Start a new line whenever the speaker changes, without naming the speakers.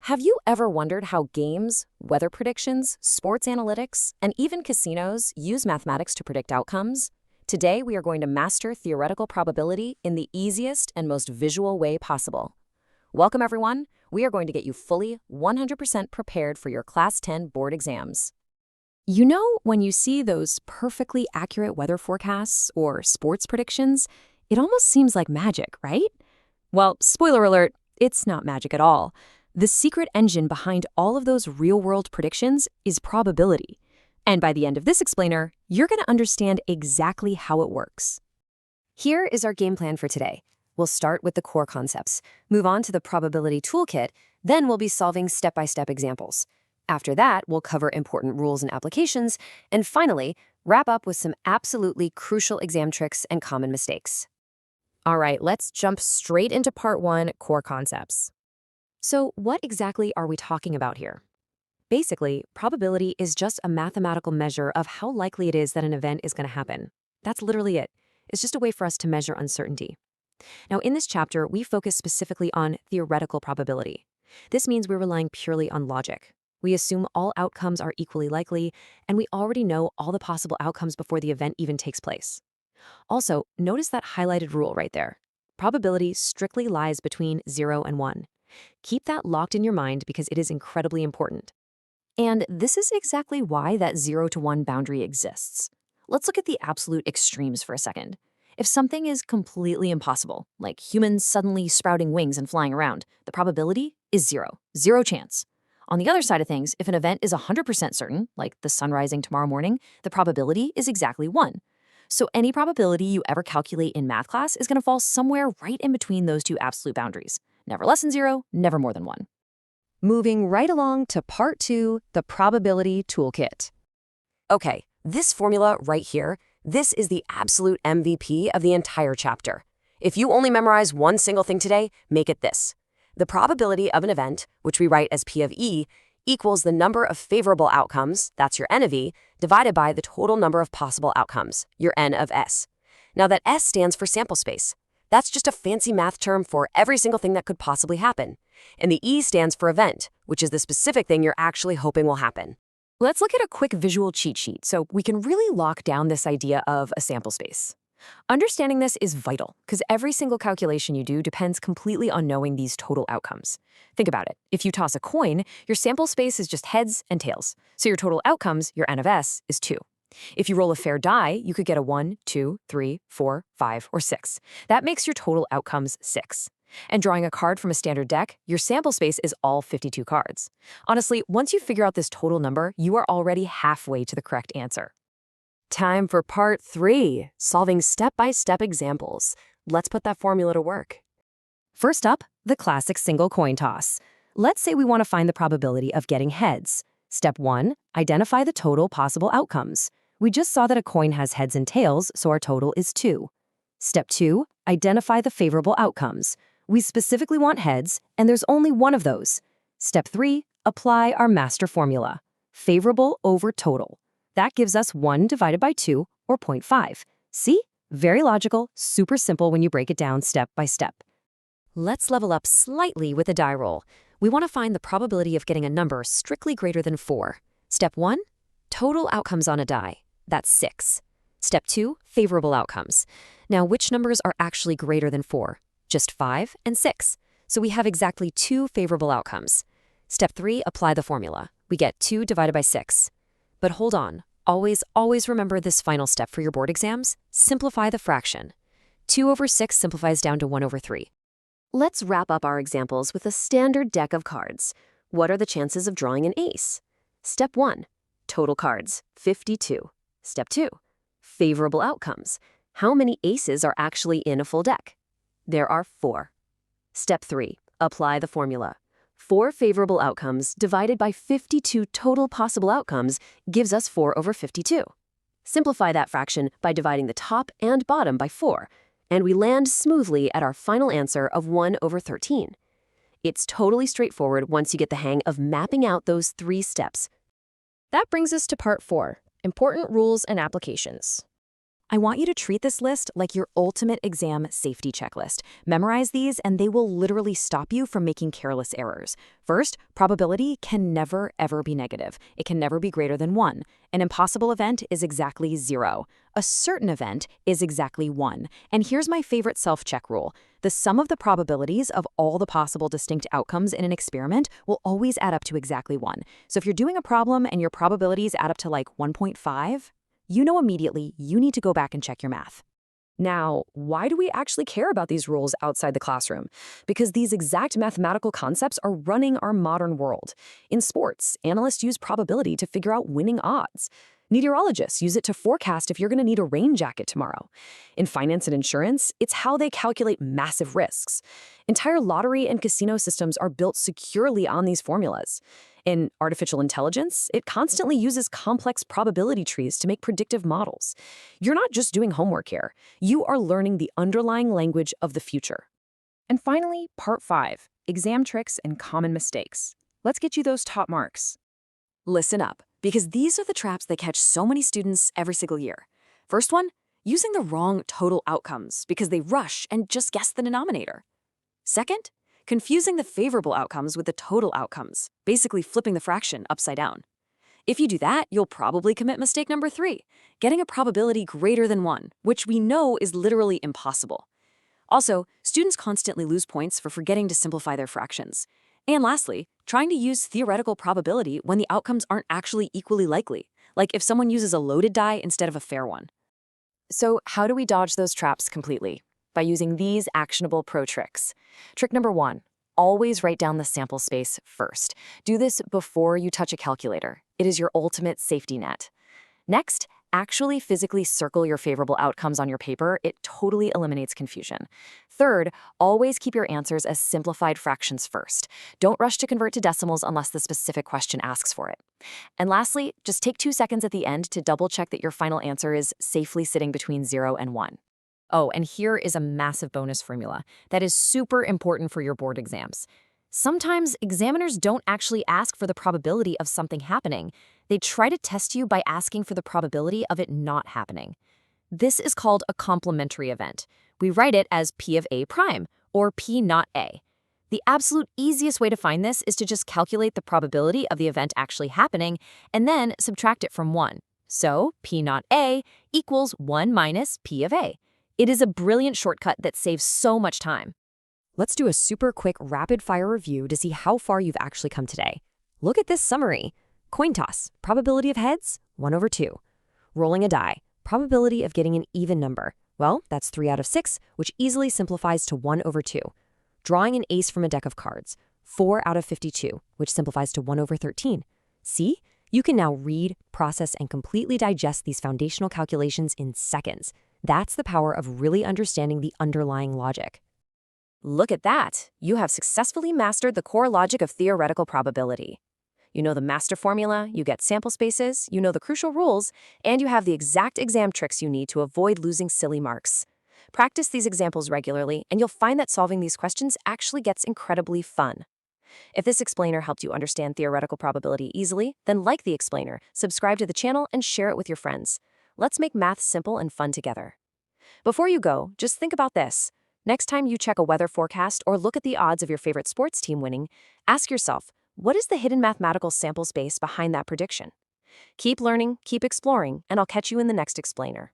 Have you ever wondered how games, weather predictions, sports analytics, and even casinos use mathematics to predict outcomes? Today, we are going to master theoretical probability in the easiest and most visual way possible. Welcome, everyone. We are going to get you fully 100% prepared for your Class 10 board exams. You know, when you see those perfectly accurate weather forecasts or sports predictions, it almost seems like magic, right? Well, spoiler alert, it's not magic at all. The secret engine behind all of those real-world predictions is probability. And by the end of this explainer, you're going to understand exactly how it works. Here is our game plan for today. We'll start with the core concepts, move on to the probability toolkit, then we'll be solving step-by-step examples. After that, we'll cover important rules and applications, and finally, wrap up with some absolutely crucial exam tricks and common mistakes. All right, let's jump straight into part 1, core concepts. So what exactly are we talking about here? Basically, probability is just a mathematical measure of how likely it is that an event is going to happen. That's literally it. It's just a way for us to measure uncertainty. Now, in this chapter, we focus specifically on theoretical probability. This means we're relying purely on logic. We assume all outcomes are equally likely, and we already know all the possible outcomes before the event even takes place. Also, notice that highlighted rule right there. Probability strictly lies between 0 and 1. Keep that locked in your mind because it is incredibly important. And this is exactly why that 0 to 1 boundary exists. Let's look at the absolute extremes for a second. If something is completely impossible, like humans suddenly sprouting wings and flying around, the probability is 0. Zero chance. On the other side of things, if an event is 100% certain, like the sun rising tomorrow morning, the probability is exactly 1. So any probability you ever calculate in math class is going to fall somewhere right in between those two absolute boundaries. Never less than 0, never more than 1. Moving right along to part 2, the probability toolkit. Okay, this formula right here, this is the absolute MVP of the entire chapter. If you only memorize one single thing today, make it this. The probability of an event, which we write as P of E, equals the number of favorable outcomes, that's your N of E, divided by the total number of possible outcomes, your N of S. Now that S stands for sample space. That's just a fancy math term for every single thing that could possibly happen. And the E stands for event, which is the specific thing you're actually hoping will happen. Let's look at a quick visual cheat sheet so we can really lock down this idea of a sample space. Understanding this is vital because every single calculation you do depends completely on knowing these total outcomes. Think about it. If you toss a coin, your sample space is just heads and tails. So your total outcomes, your N of S, is 2. If you roll a fair die, you could get a 1, 2, 3, 4, 5, or 6. That makes your total outcomes 6. And drawing a card from a standard deck, your sample space is all 52 cards. Honestly, once you figure out this total number, you are already halfway to the correct answer. Time for part 3, solving step-by-step examples. Let's put that formula to work. First up, the classic single coin toss. Let's say we want to find the probability of getting heads. Step 1, identify the total possible outcomes. We just saw that a coin has heads and tails, so our total is 2. Step 2, identify the favorable outcomes. We specifically want heads, and there's only one of those. Step 3, apply our master formula. Favorable over total. That gives us 1 divided by 2, or 0.5. See? Very logical, super simple when you break it down step by step. Let's level up slightly with a die roll. We want to find the probability of getting a number strictly greater than 4. Step 1, total outcomes on a die. That's 6. Step 2, favorable outcomes. Now, which numbers are actually greater than 4? Just 5 and 6. So we have exactly 2 favorable outcomes. Step 3, apply the formula. We get 2 divided by 6. But hold on. Always remember this final step for your board exams. Simplify the fraction. 2 over 6 simplifies down to 1 over 3. Let's wrap up our examples with a standard deck of cards. What are the chances of drawing an ace? Step 1, total cards, 52. Step 2, favorable outcomes. How many aces are actually in a full deck? There are 4. Step 3, apply the formula. 4 favorable outcomes divided by 52 total possible outcomes gives us 4 over 52. Simplify that fraction by dividing the top and bottom by 4, and we land smoothly at our final answer of 1 over 13. It's totally straightforward once you get the hang of mapping out those 3 steps. That brings us to part 4, important rules and applications. I want you to treat this list like your ultimate exam safety checklist. Memorize these, and they will literally stop you from making careless errors. First, probability can never, ever be negative. It can never be greater than 1. An impossible event is exactly 0. A certain event is exactly 1. And here's my favorite self-check rule. The sum of the probabilities of all the possible distinct outcomes in an experiment will always add up to exactly 1. So if you're doing a problem and your probabilities add up to like 1.5, you know immediately you need to go back and check your math. Now, why do we actually care about these rules outside the classroom? Because these exact mathematical concepts are running our modern world. In sports, analysts use probability to figure out winning odds. Meteorologists use it to forecast if you're going to need a rain jacket tomorrow. In finance and insurance, it's how they calculate massive risks. Entire lottery and casino systems are built securely on these formulas. In artificial intelligence, it constantly uses complex probability trees to make predictive models. You're not just doing homework here. You are learning the underlying language of the future. And finally, part 5, exam tricks and common mistakes. Let's get you those top marks. Listen up, because these are the traps that catch so many students every single year. First one, using the wrong total outcomes because they rush and just guess the denominator. Second, confusing the favorable outcomes with the total outcomes, basically flipping the fraction upside down. If you do that, you'll probably commit mistake number 3, getting a probability greater than 1, which we know is literally impossible. Also, students constantly lose points for forgetting to simplify their fractions. And lastly, trying to use theoretical probability when the outcomes aren't actually equally likely, like if someone uses a loaded die instead of a fair one. So how do we dodge those traps completely? By using these actionable pro tricks. Trick number 1, always write down the sample space first. Do this before you touch a calculator. It is your ultimate safety net. Next, actually physically circle your favorable outcomes on your paper. It totally eliminates confusion. Third, always keep your answers as simplified fractions first. Don't rush to convert to decimals unless the specific question asks for it. And lastly, just take 2 seconds at the end to double check that your final answer is safely sitting between 0 and 1. Oh, and here is a massive bonus formula that is super important for your board exams. Sometimes examiners don't actually ask for the probability of something happening. They try to test you by asking for the probability of it not happening. This is called a complementary event. We write it as P of A prime, or P not A. The absolute easiest way to find this is to just calculate the probability of the event actually happening and then subtract it from 1. So P not A equals 1 minus P of A. It is a brilliant shortcut that saves so much time. Let's do a super quick rapid-fire review to see how far you've actually come today. Look at this summary. Coin toss, probability of heads, 1/2. Rolling a die, probability of getting an even number. Well, that's 3 out of 6, which easily simplifies to 1/2. Drawing an ace from a deck of cards, 4 out of 52, which simplifies to 1/13. See? You can now read, process, and completely digest these foundational calculations in seconds. That's the power of really understanding the underlying logic. Look at that! You have successfully mastered the core logic of theoretical probability. You know the master formula, you get sample spaces, you know the crucial rules, and you have the exact exam tricks you need to avoid losing silly marks. Practice these examples regularly, and you'll find that solving these questions actually gets incredibly fun. If this explainer helped you understand theoretical probability easily, then like the explainer, subscribe to the channel, and share it with your friends. Let's make math simple and fun together. Before you go, just think about this. Next time you check a weather forecast or look at the odds of your favorite sports team winning, ask yourself, what is the hidden mathematical sample space behind that prediction? Keep learning, keep exploring, and I'll catch you in the next explainer.